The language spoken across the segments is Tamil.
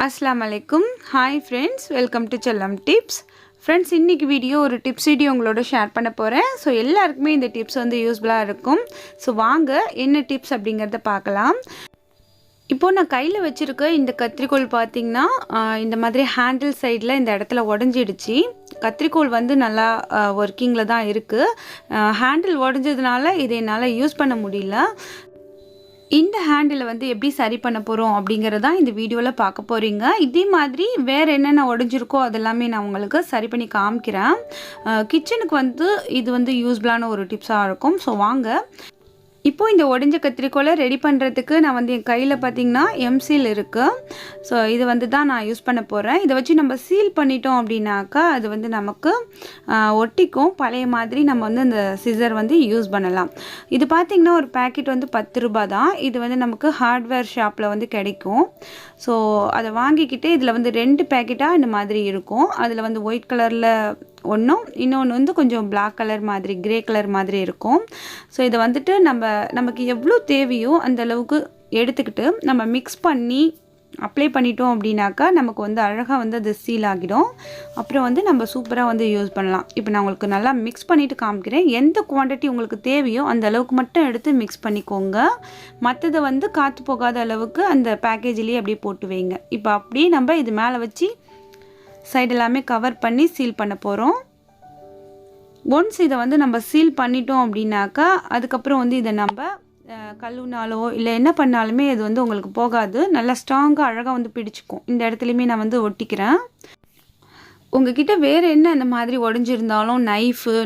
अस्सलाम वालेकुम hi friends welcome to Chellam tips friends इन्नैक्कु वीडियो और टिप्स वीडियो उंगलोड शेयर பண்ண போறேன் सो எல்லாருக்குமே இந்த டிப்ஸ் வந்து யூஸ்புல்லா இருக்கும் सो வாங்க என்ன டிப்ஸ் அப்படிங்கறத பார்க்கலாம் இப்போ நான் கையில வச்சிருக்க இந்த கத்திரிக்கோல் பாத்தீங்கன்னா இந்த மாதிரி ஹேண்டில் சைடுல இந்த இடத்துல உடைஞ்சிடுச்சு கத்திரிக்கோல் வந்து நல்லா வர்க்கிங்ல தான் இருக்கு ஹேண்டில் உடைஞ்சதுனால இதை என்னால யூஸ் பண்ண முடியல இந்த ஹேண்டில் வந்து எப்படி சரி பண்ண போறோம் அப்படிங்கறத இந்த வீடியோல பார்க்க போறீங்க இதே மாதிரி வேற என்னென்ன உடைஞ்சிருக்கோ அதெல்லாம் நான் உங்களுக்கு சரி பண்ணி காமிக்கிறேன் கிச்சனுக்கு வந்து இது வந்து யூஸ்புல்லான ஒரு டிப்ஸா இருக்கும் சோ வாங்க இப்போ இந்த உடைஞ்ச கத்திரிக்கோலை ரெடி பண்ணுறதுக்கு நான் வந்து என் கையில் பார்த்தீங்கன்னா எம்சீல் இருக்குது ஸோ இது வந்து தான் நான் யூஸ் பண்ண போகிறேன் இதை வச்சு நம்ம சீல் பண்ணிட்டோம் அப்படின்னாக்கா அது வந்து நமக்கு ஒட்டிக்கும் பழைய மாதிரி நம்ம வந்து அந்த சிசர் வந்து யூஸ் பண்ணலாம் இது பார்த்திங்கன்னா ஒரு பேக்கெட் வந்து 10 ரூபாய் தான் இது வந்து நமக்கு ஹார்ட்வேர் ஷாப்பில் வந்து கிடைக்கும் ஸோ அதை வாங்கிக்கிட்டு இதில் வந்து 2 பேக்கெட்டாக இந்த மாதிரி இருக்கும் அதில் வந்து ஒயிட் கலரில் இன்னொன்று வந்து கொஞ்சம் பிளாக் கலர் மாதிரி கிரே கலர் மாதிரி இருக்கும் ஸோ இதை வந்துட்டு நமக்கு எவ்வளோ தேவையோ அந்த அளவுக்கு எடுத்துக்கிட்டு நம்ம மிக்ஸ் பண்ணி அப்ளை பண்ணிட்டோம் அப்படின்னாக்கா நமக்கு வந்து அழகாக வந்து அது சீல் ஆகிடும் அப்புறம் வந்து நம்ம சூப்பராக வந்து யூஸ் பண்ணலாம் இப்போ நான் உங்களுக்கு நல்லா மிக்ஸ் பண்ணிவிட்டு காமிக்கிறேன் எந்த குவான்டிட்டி உங்களுக்கு தேவையோ அந்த அளவுக்கு மட்டும் எடுத்து மிக்ஸ் பண்ணிக்கோங்க மற்றதை வந்து காற்று போகாத அளவுக்கு அந்த பேக்கேஜ்லேயே அப்படியே போட்டு வைங்க இப்போ அப்படியே நம்ம இது மேலே வச்சு சைடு எல்லாமே கவர் பண்ணி சீல் பண்ண போகிறோம் ஒன்ஸ் இதை வந்து நம்ம சீல் பண்ணிட்டோம் அப்படின்னாக்கா அதுக்கப்புறம் வந்து இதை நம்ம கழுவினாலோ இல்லை என்ன பண்ணாலுமே இது வந்து உங்களுக்கு போகாது நல்லா ஸ்ட்ராங்காக அழகாக வந்து பிடிச்சிக்கும் இந்த இடத்துலையுமே நான் வந்து ஒட்டிக்கிறேன் உங்ககிட்ட வேறு என்ன அந்த மாதிரி உடஞ்சிருந்தாலும்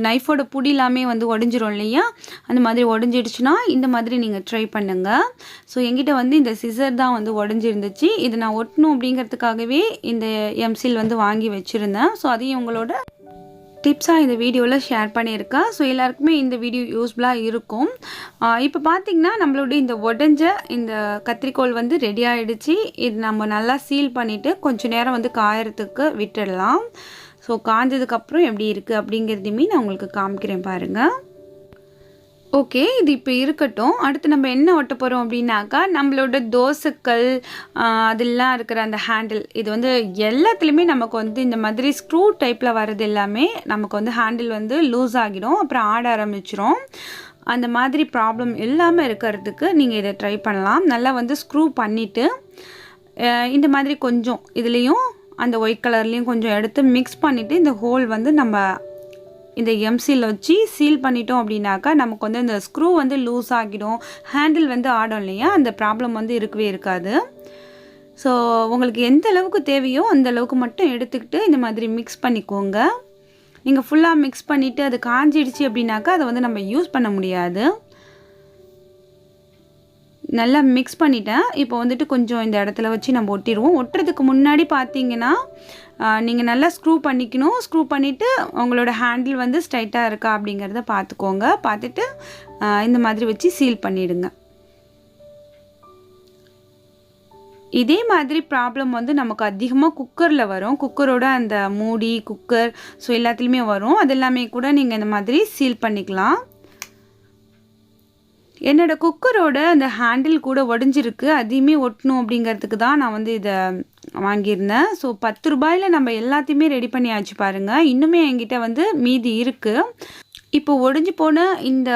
நைஃபோட புடி எல்லாமே வந்து உடஞ்சிரும் இல்லையா அந்த மாதிரி உடஞ்சிடுச்சுன்னா இந்த மாதிரி நீங்கள் ட்ரை பண்ணுங்கள் ஸோ என்கிட்ட வந்து இந்த சிசர் தான் வந்து உடஞ்சிருந்துச்சு இதை நான் ஒட்டணும் அப்படிங்கிறதுக்காகவே இந்த எம்சில் வந்து வாங்கி வச்சுருந்தேன் ஸோ அதையும் உங்களோட டிப்ஸாக இந்த வீடியோவில் ஷேர் பண்ணியிருக்கேன் ஸோ எல்லாருக்குமே இந்த வீடியோ யூஸ்ஃபுல்லாக இருக்கும் இப்போ பார்த்திங்கன்னா நம்மளோட இந்த உடஞ்ச இந்த கத்திரிக்கோல் வந்து ரெடி ஆகிடுச்சு இது நம்ம நல்லா சீல் பண்ணிவிட்டு கொஞ்சம் நேரம் வந்து காயறதுக்கு விட்டுடலாம் ஸோ காஞ்சதுக்கப்புறம் எப்படி இருக்குது அப்படிங்கிறதையுமே நான் உங்களுக்கு காமிக்கிறேன் பாருங்கள் ஓகே இது இப்போ இருக்கட்டும் அடுத்து நம்ம என்ன ஒட்ட போகிறோம் அப்படின்னாக்கா நம்மளோட தோசைக்கல் அதெல்லாம் இருக்கிற அந்த ஹேண்டில் இது வந்து எல்லாத்துலேயுமே நமக்கு வந்து இந்த மாதிரி ஸ்க்ரூ டைப்பில் வர்றது எல்லாமே நமக்கு வந்து ஹேண்டில் வந்து லூஸ் ஆகிடும் அப்புறம் ஆட ஆரம்பிச்சிரும் அந்த மாதிரி ப்ராப்ளம் இல்லாமல் இருக்கிறதுக்கு நீங்கள் இதை ட்ரை பண்ணலாம் நல்லா வந்து ஸ்க்ரூ பண்ணிவிட்டு இந்த மாதிரி கொஞ்சம் இதுலேயும் அந்த ஒயிட் கலர்லேயும் கொஞ்சம் எடுத்து மிக்ஸ் பண்ணிவிட்டு இந்த ஹோல் வந்து நம்ம இந்த எம்சியில் வச்சு சீல் பண்ணிட்டோம் அப்படின்னாக்கா நமக்கு வந்து இந்த ஸ்க்ரூ வந்து லூஸ் ஆகிடும் ஹேண்டில் வந்து ஆடும் இல்லையா அந்த ப்ராப்ளம் வந்து இருக்கவே இருக்காது ஸோ உங்களுக்கு எந்த அளவுக்கு தேவையோ அந்த அளவுக்கு மட்டும் எடுத்துக்கிட்டு இந்த மாதிரி மிக்ஸ் பண்ணிக்கோங்க நீங்கள் ஃபுல்லாக மிக்ஸ் பண்ணிவிட்டு அது காஞ்சிடுச்சு அப்படின்னாக்கா அதை வந்து நம்ம யூஸ் பண்ண முடியாது நல்லா மிக்ஸ் பண்ணிட்டேன் இப்போ வந்துட்டு கொஞ்சம் இந்த இடத்துல வச்சு நம்ம ஒட்டிடுவோம் ஒட்டுறதுக்கு முன்னாடி பார்த்தீங்கன்னா நீங்கள் நல்லா ஸ்க்ரூ பண்ணிக்கணும் ஸ்க்ரூ பண்ணிவிட்டு உங்களோட ஹேண்டில் வந்து ஸ்ட்ரைட்டாக இருக்கா அப்படிங்கிறத பார்த்துக்கோங்க பார்த்துட்டு இந்த மாதிரி வச்சு சீல் பண்ணிவிடுங்க இதே மாதிரி ப்ராப்ளம் வந்து நமக்கு அதிகமாக குக்கரில் வரும் குக்கரோட அந்த மூடி குக்கர் ஸோ எல்லாத்துலேயுமே வரும் அது எல்லாமே கூட நீங்கள் இந்த மாதிரி சீல் பண்ணிக்கலாம் என்னோட குக்கரோட அந்த ஹேண்டில் கூட உடஞ்சிருக்கு அதையுமே ஒட்டணும் அப்படிங்கிறதுக்கு தான் நான் வந்து இதை வாங்கியிருந்தேன் ஸோ 10 ரூபாயில் நம்ம எல்லாத்தையுமே ரெடி பண்ணியாச்சு பாருங்கள் இன்னுமே என்கிட்ட வந்து மீதி இருக்குது இப்போ உடஞ்சி போன இந்த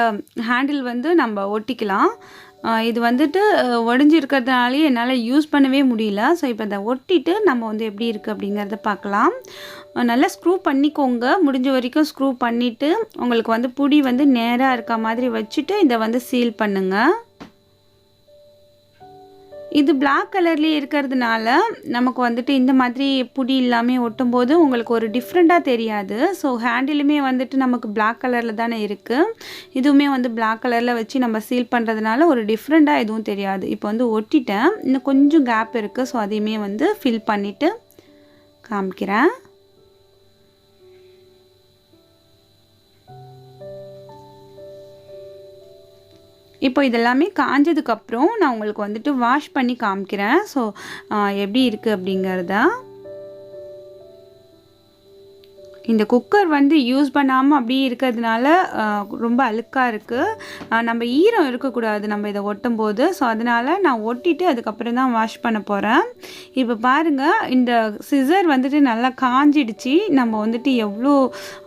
ஹேண்டில் வந்து நம்ம ஒட்டிக்கலாம் இது வந்துட்டு உடஞ்சி இருக்கிறதுனாலே என்னால் யூஸ் பண்ணவே முடியல ஸோ இப்போ இதை ஒட்டிட்டு நம்ம வந்து எப்படி இருக்குது அப்படிங்கிறத பார்க்கலாம் நல்லா ஸ்க்ரூ பண்ணிக்கோங்க முடிஞ்ச வரைக்கும் ஸ்க்ரூ பண்ணிவிட்டு உங்களுக்கு வந்து புடி வந்து நேராக இருக்க மாதிரி வச்சுட்டு இதை வந்து சீல் பண்ணுங்கள் இது பிளாக் கலர்லேயே இருக்கிறதுனால நமக்கு வந்துட்டு இந்த மாதிரி புடி இல்லாமல் ஒட்டும்போது உங்களுக்கு ஒரு டிஃப்ரெண்ட்டாக தெரியாது ஸோ ஹேண்டிலுமே வந்துட்டு நமக்கு பிளாக் கலரில் தானே இருக்குது இதுவுமே வந்து பிளாக் கலரில் வச்சு நம்ம சீல் பண்ணுறதுனால ஒரு டிஃப்ரெண்ட்டாக எதுவும் தெரியாது இப்போ வந்து ஒட்டிட்டேன் இன்னும் கொஞ்சம் கேப் இருக்குது ஸோ அதையுமே வந்து ஃபில் பண்ணிவிட்டு காமிக்கிறேன் இப்போ இதெல்லாமே காஞ்சதுக்கப்புறம் நான் உங்களுக்கு வந்துட்டு வாஷ் பண்ணி காமிக்கிறேன் ஸோ எப்படி இருக்குது அப்படிங்கிறத இந்த குக்கர் வந்து யூஸ் பண்ணாமல் அப்படியே இருக்கிறதுனால ரொம்ப அழுக்காக இருக்குது. நம்ம ஈரம் இருக்கக்கூடாது நம்ம இதை ஒட்டும் போது. ஸோ அதனால் நான் ஒட்டிட்டு அதுக்கப்புறம் தான் வாஷ் பண்ண போகிறேன். இப்போ பாருங்கள், இந்த சிசர் வந்துட்டு நல்லா காஞ்சிடுச்சு. நம்ம வந்துட்டு எவ்வளோ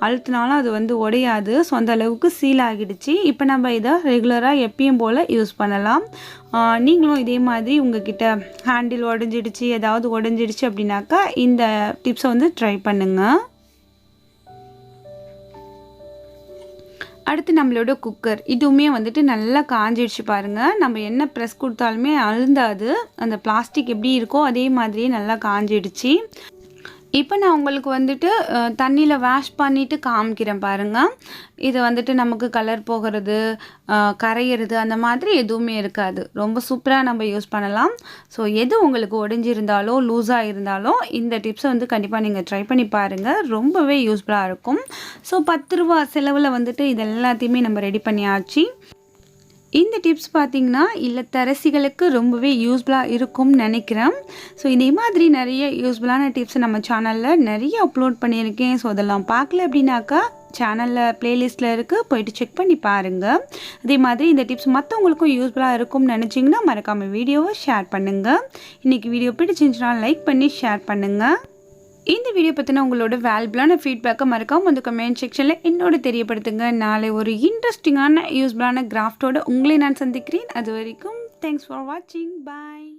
அழுத்தினாலும் அது வந்து உடையாது. ஸோ அந்த அளவுக்கு சீல் ஆகிடுச்சு. இப்போ நம்ம இதை ரெகுலராக எப்பயும் போல் யூஸ் பண்ணலாம். நீங்களும் இதே மாதிரி உங்ககிட்ட ஹேண்டில் உடஞ்சிடுச்சு, ஏதாவது உடஞ்சிடுச்சு அப்படின்னாக்கா இந்த டிப்ஸை வந்து ட்ரை பண்ணுங்கள். அடுத்து நம்மளோட குக்கர் இதுவுமே வந்துட்டு நல்லா காஞ்சிடுச்சு பாருங்கள். நம்ம என்ன ப்ரெஸ் கொடுத்தாலுமே அழுந்தாது. அந்த பிளாஸ்டிக் எப்படி இருக்கோ அதே மாதிரியே நல்லா காஞ்சிடுச்சு. இப்போ நான் உங்களுக்கு வந்துட்டு தண்ணியில் வாஷ் பண்ணிவிட்டு காமிக்கிறேன் பாருங்கள். இது வந்துட்டு நமக்கு கலர் போகிறது, கரையிறது அந்த மாதிரி எதுவுமே இருக்காது. ரொம்ப சூப்பராக நம்ம யூஸ் பண்ணலாம். ஸோ எது உங்களுக்கு உடைஞ்சிருந்தாலோ லூஸாக இருந்தாலோ இந்த டிப்ஸை வந்து கண்டிப்பாக நீங்கள் ட்ரை பண்ணி பாருங்கள். ரொம்பவே யூஸ்ஃபுல்லாக இருக்கும். ஸோ 10 ரூபா செலவில் வந்துட்டு இது எல்லாத்தையுமே நம்ம ரெடி பண்ணியாச்சு. இந்த டிப்ஸ் பார்த்திங்கன்னா இல்லத்தரசிகளுக்கு ரொம்பவே யூஸ்ஃபுல்லாக இருக்கும்னு நினைக்கிறேன். ஸோ இதே மாதிரி நிறைய யூஸ்ஃபுல்லான டிப்ஸ் நம்ம சேனலில் நிறைய அப்லோட் பண்ணியிருக்கேன். ஸோ அதெல்லாம் பார்க்கல அப்படின்னாக்கா சேனலில் ப்ளேலிஸ்ட்டில் இருக்குது, போயிட்டு செக் பண்ணி பாருங்கள். அதே மாதிரி இந்த டிப்ஸ் மற்றவங்களுக்கும் யூஸ்ஃபுல்லாக இருக்கும்னு நினச்சிங்கன்னா மறக்காமல் வீடியோவை ஷேர் பண்ணுங்கள். இன்றைக்கி வீடியோ பிடிச்சிருந்துச்சுன்னா லைக் பண்ணி ஷேர் பண்ணுங்கள். இந்த வீடியோ பற்றின உங்களோட வேல்யூபிளான ஃபீட்பேக்கை மறக்காமல் வந்து கமெண்ட் செக்ஷனில் என்னோட தெரியப்படுத்துங்க. நாளை ஒரு இன்ட்ரெஸ்டிங்கான யூஸ்ஃபுல்லான கிராஃப்டோட உங்களை நான் சந்திக்கிறேன். அது வரைக்கும் தேங்க்ஸ் ஃபார் வாட்சிங். பாய்.